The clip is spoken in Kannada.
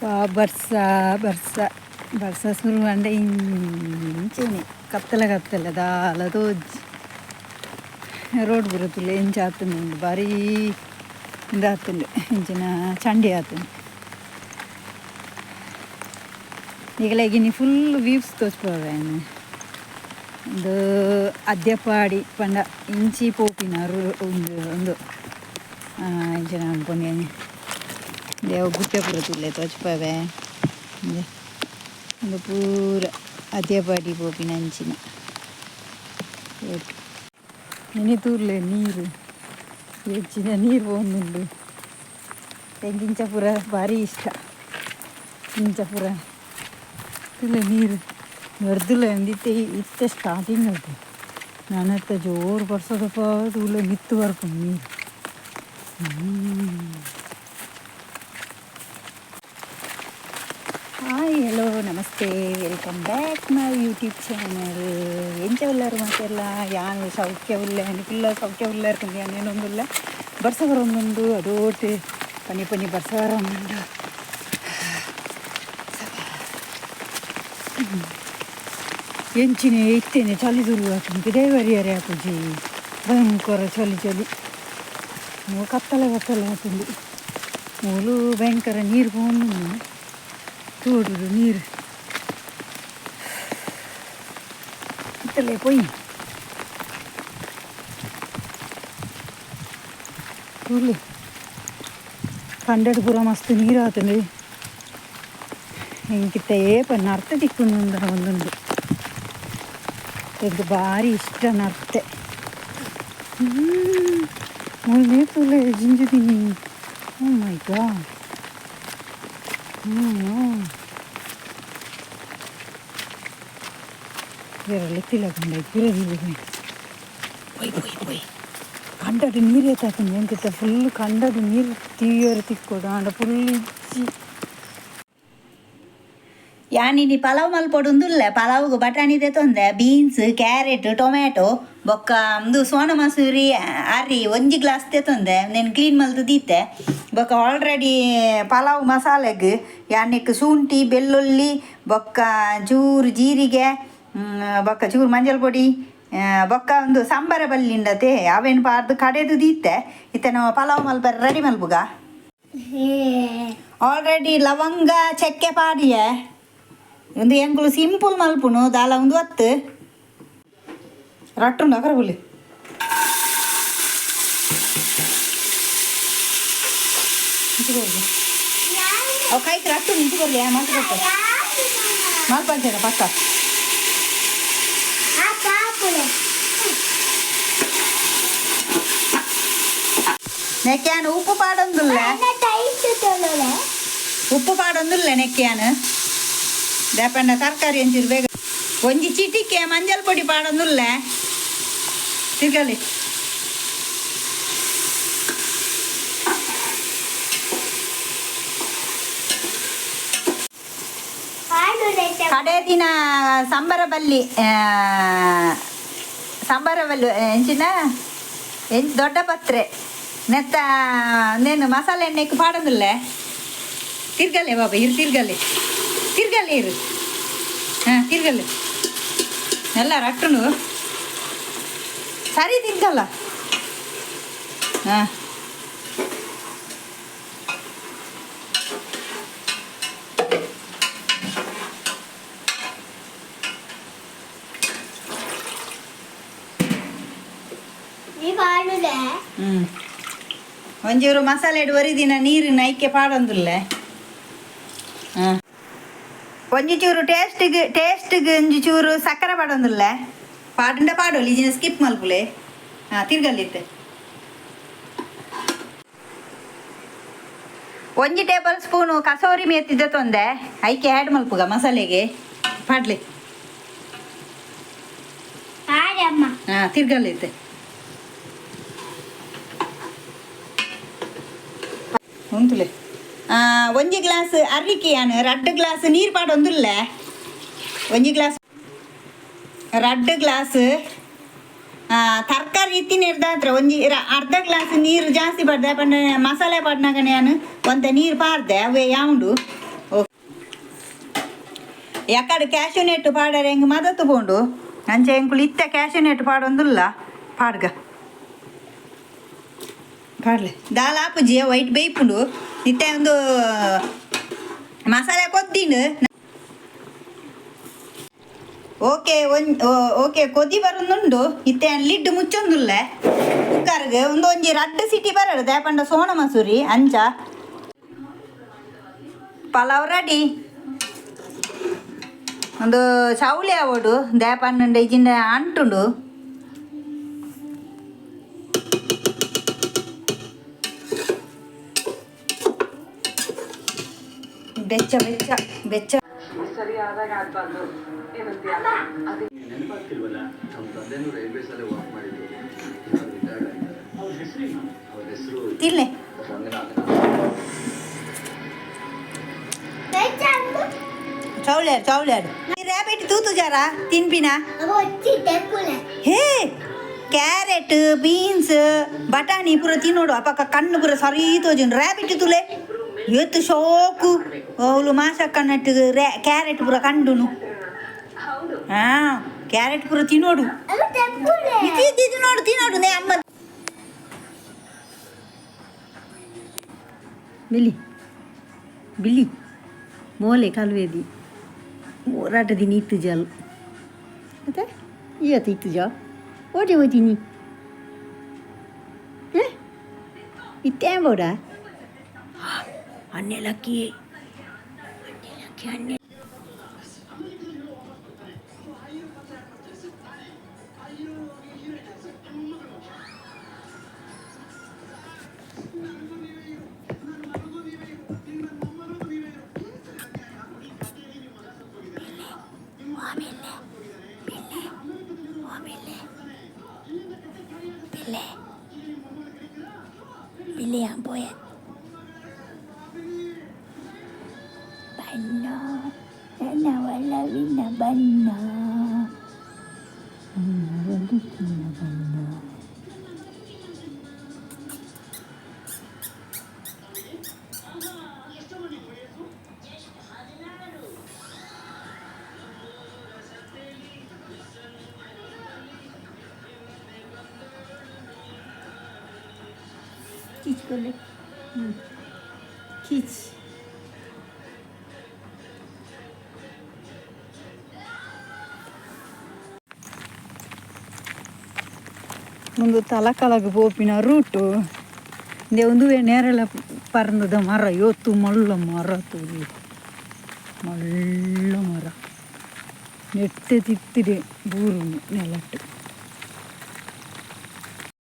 ಬರ್ಸ ಬರ್ಸ ಬರ್ಸ ಶುರು ಅಂಡೆ ಇಂಚೇನೆ ಕತ್ತಲೆ ದಾಲದೋಜ್ಜಿ ರೋಡ್ ಬರುತ್ತಿಲ್ಲ ಇಂಚ ಆತುಂಡು ಭಾರಿ ಇದಾತುಂಡು ಇಂಚಿನ ಚಂಡಿ ಆತುಂಡು ಈಗಲಾಗಿನಿ ಫುಲ್ ವ್ಯೂಸ್ ತೋಚ್ಪವೆ ಒಂದು ಅದ್ಯಪಾಡಿ ಪಂಡ ಇಂಚಿ ಪೋಪಿನ ಒಂದು ಇಂಚಿನ ಅನ್ಪೊಂದು ದೇವ ಗುಪ್ಪೆ ಬರುತ್ತಿಲ್ಲ ತೋಚ್ಪವೆ ಒಂದು ಪೂರ ಅದ್ಯಪಾಡಿ ಪೋಪಿನ ಅಂಚಿನ ನೆನೆತೂರ್ಲೆ ನೀರು ಹೆಚ್ಚಿನ ನೀರು ಹೋಗುಂಡು ತೆಂಗಿನ ಪುರ ಭಾರಿ ಇಷ್ಟ ಇಂಚಪುರ ತುಲ್ಲ ನೀರು ನಡ್ದಿಲ್ಲ ಅಂದಿತ್ತೆ ಇತ್ತೆ ಸ್ಟಾರ್ಟಿಂಗ್ ಆಯ್ತು ನಾನತ್ತ ಜೋರು ಬರ್ಸೋದಪ್ಪ ತುಲ್ಲ ಮಿತ್ತು ಬರ್ಕೊಂಡು ನೀರು hi hello namaste welcome back my YouTube channel ಎಂಚವುಲ್ಲಾರು ಮಾತೆಲ್ಲ ಯಾನು ಸೌಖ್ಯವಿಲ್ಲ ಅನಿಪಿಲ್ಲ ಸೌಖ್ಯವಿಲ್ಲ ಇರ್ಕೊಂಡು ಯಾನೇನೊಂದಿಲ್ಲ ಬರ್ಸವರ ಒಂದೊಂದು ಅದೋಟು ಪನಿ ಬರ್ಸವರ ಒಂದೊಂದು ಎಂಚಿನ ಇತ್ತೇನೆ ಚಳಿ ಶುರು ಹಾಕಿ ದೇವರಿಯರೇ ಹಾಕುಜಿ ಭಯಂಕರ ಚಳಿ ಕತ್ತಲೆ ಹಾಕುಂಡು ಮೂಲು ಭಯಂಕರ ನೀರು ಹೋಗುಂಡು ತೋಡುದು ನೀರು ಇತ್ತಲೇ ಪೊಯ್ ತೂಲಿ ಕಂಡಡು ಪೂರ ಮಸ್ತ್ ನೀರು ಆತಂಡು ಎಂಕಿತ್ತ ಏಪ ನರ್ತೆ ತಿಕ್ಕೊಂಡು ಒಂದೊಂದು ಇದು ಭಾರಿ ಇಷ್ಟ ನರ್ತೆ ನೇತುಲೆ ಜಿಂಜಿದೀನಿ ಓ ಮೈ ಗಾಡ್ ಲೆಕ್ಕಿಲ್ಲ ಕಂಡ ಪೂರ ನೀರು ಪೊಯ್ ಕಂಡದು ನೀರು ಎತ್ತಾಕೊಂಡು ಎಂಕಿತ್ತ ಫುಲ್ ಕಂಡದು ನೀರು ತೀವ್ರ ತಿಕ್ಕೋಡು ಆಂಡ ಫುಲ್ ಇಜ್ಜಿ ಯಾನಿನಿ ಪಲಾವ್ ಮಲ್ಪೊಡುಂದುಲ್ಲೆ ಪಲಾವ್ಗೆ ಬಟಾಣಿದೆ ತೊಂದರೆ ಬೀನ್ಸ್ ಕ್ಯಾರೆಟ್ ಟೊಮ್ಯಾಟೊ ಬೊಕ್ಕ ಒಂದು ಸೋನ ಮಸೂರಿ ಅರಿ ಒಂಜಿ ಗ್ಲಾಸ್ ತೆತ್ತೊಂದೆ నేను ಕ್ಲೀನ್ ಮಲ್ತು ದೀತೆ ಬೊಕ್ಕ ಆಲ್ರೆಡಿ ಪಲಾವ್ ಮಸಾಲೆಗೆ ಯಾನಿಕ್ ಶುಂಠಿ ಬೆಳ್ಳುಳ್ಳಿ ಬೊಕ್ಕ ಚೂರು ಜೀರಿಗೆ ಬೊಕ್ಕ ಚೂರು ಮಂಜಲ್ ಪೊಡಿ ಬೊಕ್ಕ ಒಂದು ಸಾಂಬಾರ ಬಲ್ಲಿಂಡತೆ ಅವೇನು ಪಾರ್ದು ಕಡೆದು ದೀತೆ ಇತ್ತೆ ನಾವು ಪಲಾವ್ ಮಲ್ಪ ರೆಡಿ ಮಲ್ಪುಗ ಆಲ್ರೆಡಿ ಲವಂಗ ಚಕ್ಕೆ ಪಾಡಿಯೆ ಒಂದು ಎಂಕುಲು ಸಿಂಪಲ್ ಮಲ್ಪುನು ದಾಲ ಒಂದು ಹೊತ್ತು ರಟ್ಟುಂಡು ಅಕರ ಹುಲಿ ಅವು ಕೈಗೆ ರಟ್ಟು ನಿಂತು ಬರಲಿ ಮಲ್ಪಟ್ಟು ಮಲ್ಪಂಚೇನ ಪಕ್ಕ ನೆಕ್ಕ್ಯಾನು ಉಪ್ಪು ಪಾಡೊಂದುಲ್ಲ ನೆಕ್ಕ್ಯಾನು ದೇಪಂಡ ತರಕಾರಿ ಒಂಚೂರು ಬೇಗ ಒಂಜಿ ಚಿಟಿಕೆ ಮಂಜಲ್ ಪೊಡಿ ಪಾಡೊಂದುಲ್ಲ ತಿರ್ಗಲಿ ಕಡೆ ದಿನ ಸಂಬರ ಬಲ್ಲಿ ಎಂಚಿನ ದೊಡ್ಡ ಪತ್ರೆ ನೆತ್ತ ನೇನು ಮಸಾಲೆ ಎಣ್ಣೆಗೆ ಪಾಡೋದಿಲ್ಲ ತಿರ್ಗಲೆ ಬಾಬಾ ಇರು ತಿರ್ಗಲೆ ಇರು ಹಾಂ ತಿರ್ಗಲೆ ಎಲ್ಲ ರಟ್ಟುನು ಸರಿ ತಿರ್ಗಲ್ಲ ಹಾಂ ಒಂಚೂರು ಮಸಾಲೆ ಒರಿದಿನ ನೀರಿನ ಐಕೆ ಪಾಡೊಂದುಲ್ಲೆ ಹಾಂ ಒಂಜಿ ಚೂರು ಟೇಸ್ಟ್ಗೆ ಒಂಜಿ ಚೂರು ಸಕ್ಕರೆ ಪಾಡೊಂದುಲ್ಲ ಪಾಡುಂಡ ಪಾಡೋಲಿ ಈಜಿನ ಸ್ಕಿಪ್ ಮಲ್ಪುಲೆ ಹಾಂ ತಿರ್ಗಲ್ಲಿತ್ತೆ ಒಂಜಿ ಟೇಬಲ್ ಸ್ಪೂನು ಕಸೂರಿ ಮೇತಿದ್ದ ತೊಂದೆ ಐಕೆ ಆ್ಯಡ್ ಮಲ್ಪುಗ ಮಸಾಲೆಗೆ ಪಾಡ್ಲಿ ಹಾಂ ತಿರ್ಗಲ್ಲಿತ್ತೆ ಉಂತುಲೆ ಒಂಜಿ ಗ್ಲಾಸ್ ಅರ್ಲಿಕೆಯಾನು 2 ಗ್ಲಾಸ್ ನೀರು ಪಾಡೊಂದುಲ್ಲ ಒಂಜಿ ಗ್ಲಾಸ್ 2 ಗ್ಲಾಸ್ ತರಕಾರಿ ಇತ್ತಿನ ಹಿಡ್ದಾತ್ರ ಒಂಜಿ ಅರ್ಧ ಗ್ಲಾಸ್ ನೀರು ಜಾಸ್ತಿ ಪಡ್ದೆ ಪಂಡ ಮಸಾಲೆ ಪಡ್ನಾಗ ನಾನು ಒಂತ ನೀರು ಪಾರ್ದೆ ಅವೇ ಯಾವುದು ಯಾಕಡೆ ಕ್ಯಾಶು ನೆಟ್ಟು ಪಾಡರೆ ಹೆಂಗೆ ಮದತ್ತು ಬೋಂಡು ಅಂಚೆ ಎಂಕುಲು ಇತ್ತ ಕ್ಯಾಶು ನೆಟ್ಟು ಪಾಡೊಂದುಲ್ಲ ಪಾಡ್ಗ ಪಾಡ್ಲೆ ದಾಲ್ ಆಪುಜಿ ವೈಟ್ ಬೇಯ್ಪುಂಡು ಇತ್ತೆ ಒಂದು ಮಸಾಲೆ ಕೊದ್ದಿಂಡು ಓಕೆ ಕೊದ್ದಿ ಬರೋದುಂಡು ಇತ್ತೆ ಲಿಡ್ ಮುಚ್ಚೊಂದುಲ್ಲ ಕುಕ್ಕರ್ಗೆ ಒಂಜಿ ರಡ್ಡು ಸಿಟಿ ಬರೋಡು ದೇಪಂಡ ಸೋನ ಮಸೂರಿ ಅಂಚ ಪಲಾವ್ ರೆಡಿ ಒಂದು ಚೌಳಿ ಆವೋಡು ದೇಪಂಡ ಇಜಿಂದ ಅಂಟುಂಡು ಬೆಚ್ಚ ಬೆಚ್ಚ ಬೆಚ್ಚ ಸರಿಯಾದಾಗ ಆಗ್ಬಾರ್ದು ಏನಂತೀಯ ನೆನಪಾಗ್ತಿಲ್ವಲ್ಲ ನಮ್ಮ ತಂದೆನೂ ರೈಲ್ವೆ ಶಾಲೆ ವಾಕ್ ಮಾಡಿದ್ರು ಅವ್ರ ಹೆಸರು ತಿನ್ಲೆ ಚೌಳ್ಯಾಡು ರ್ಯಾಬಿಟ್ ತೂತು ಜಾರ ತಿನ್ಪಿನ ಹೇ ಕ್ಯಾರೆಟ್ ಬೀನ್ಸ್ ಬಟಾಣಿ ಪೂರ ತಿನ್ನೋಡು ಅಪಕ್ಕ ಕಣ್ಣು ಪೂರ ಸರಿ ತೋಜುಂಡು ರ್ಯಾಬಿಟ್ ತುಲೆ ಎತ್ತು ಶೋಕು ಅವಳು ಮಾಸಕ್ಕನ್ನಟ್ಟು ಕ್ಯಾರೆಟ್ ಪೂರ ಕಂಡುನು ಹಾಂ ಕ್ಯಾರೆಟ್ ಪೂರ ತಿನ್ನೋಡು ತಿನ್ನೋಡು ನೇ ಅಮ್ಮ ಬಿಲ್ಲಿ ಮೋಲೆ ಕಾಲುವೆದಿ ರಾಟದಿ ನೀತ್ತು ಜಾಲು ಮತ್ತೆ ಇವತ್ತು ಇತ್ತು ಜಾ OT ಹೋಯ್ತೀನಿ ಇತ್ತೇ ಬೋಡ ಅನ್ನೆಲಕ್ಕಿ ಅನ್ನೆ Pilih yang boya. Bana, nana wala wina bana. Bana. Kiç böyle. Kiç. ಒಂದು ತಲಕಾಲಗೆ ಪೋಪಿನ ರೂಟು ಇಂದೆ ಒಂದು ನೇರೆಲ್ಲ ಪರಂದದ ಮರ ಇವತ್ತು ಮಳ್ಳ ಮರ ತೋಲಿ ಮಳ್ಳ ಮರ ನೆಟ್ಟೆ ತಿತ್ತಿದೆ ಬೂರು ನೆಲಟ್ಟು